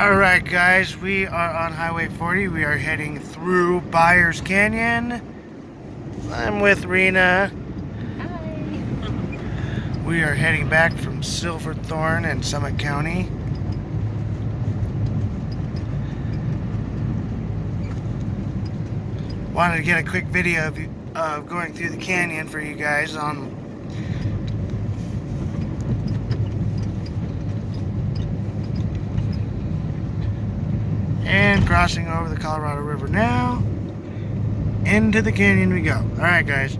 Alright guys, we are on Highway 40. We are heading through Byers Canyon. I'm with Rena. Hi. We are heading back from Silverthorne and Summit County. Wanted to get a quick video of going through the canyon for you guys on and crossing over the Colorado River now. Into the canyon we go. Alright guys.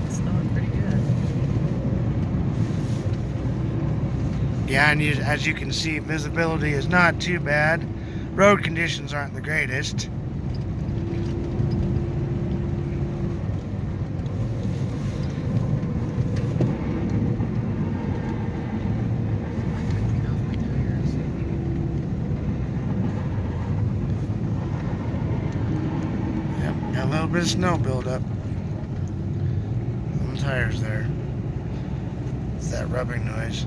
It's snowing pretty good. Yeah, and as you can see, visibility is not too bad. Road conditions aren't the greatest. Got a little bit of snow buildup on the tires there. It's that rubbing noise.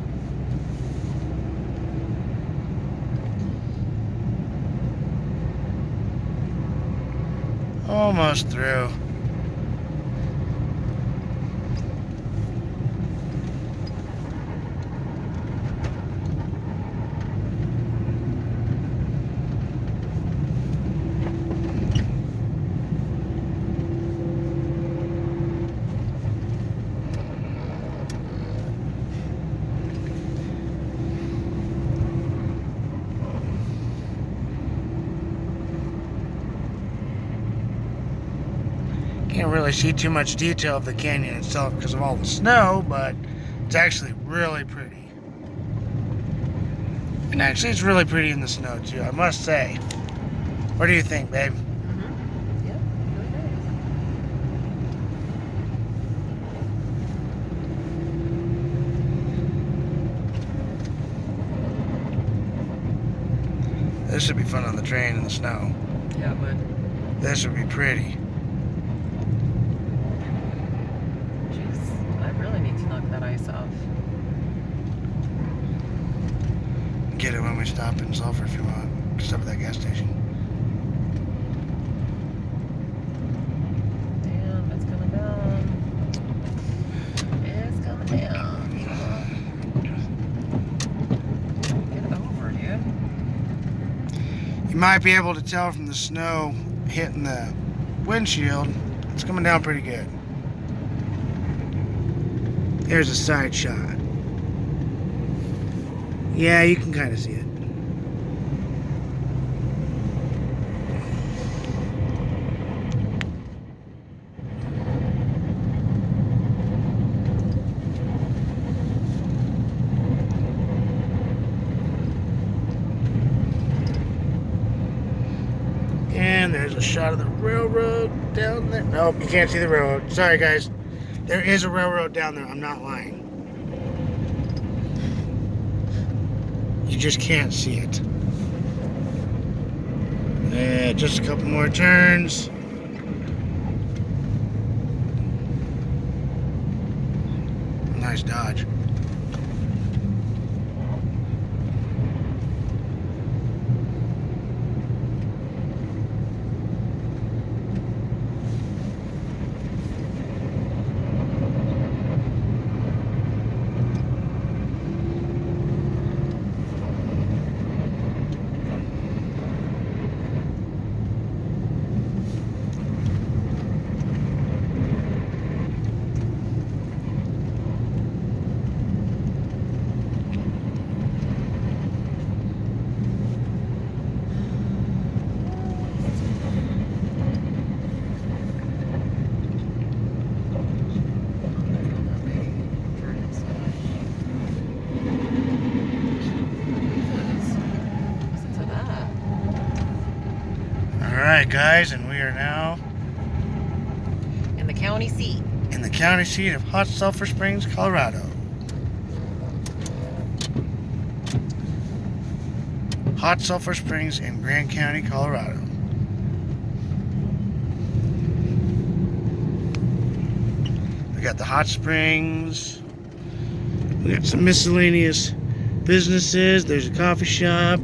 Almost through. Can't really see too much detail of the canyon itself because of all the snow, but it's actually really pretty. And actually, it's really pretty in the snow too, I must say. What do you think, babe? Yep, really nice. This would be fun on the train in the snow. Yeah, it would. This would be pretty. Jeez, I really need to knock that ice off. Get it when we stop in Sulphur if you want. Stop at that gas station. Damn, it's coming down. It's coming down. Get over, dude. You might be able to tell from the snow hitting the windshield. It's coming down pretty good. There's a side shot. Yeah, you can kind of see it. And there's a shot of the railroad down there. Nope, you can't see the railroad. Sorry, guys. There is a railroad down there. I'm not lying. You just can't see it. Yeah, just a couple more turns. Nice dodge. Alright guys, and we are now In the county seat. in the county seat of Hot Sulphur Springs, Colorado. Hot Sulphur Springs in Grant County, Colorado. We got the hot springs. We got some miscellaneous businesses. There's a coffee shop.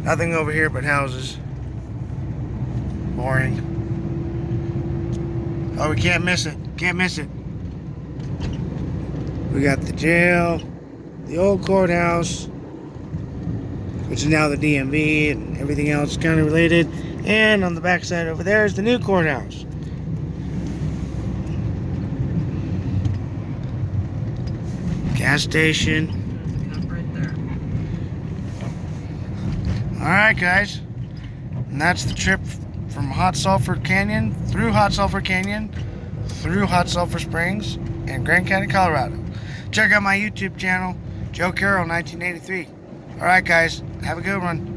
Nothing over here but houses. Boring. Oh, we can't miss it. Can't miss it. We got the jail, the old courthouse, which is now the DMV, and everything else kind of related. And on the back side over there is the new courthouse. Gas station. Right there. Alright, guys. And that's the trip from Hot Sulphur Canyon, through Hot Sulphur Canyon, through Hot Sulphur Springs, in Grand County, Colorado. Check out my YouTube channel, Joe Carroll 1983. Alright, guys. Have a good one.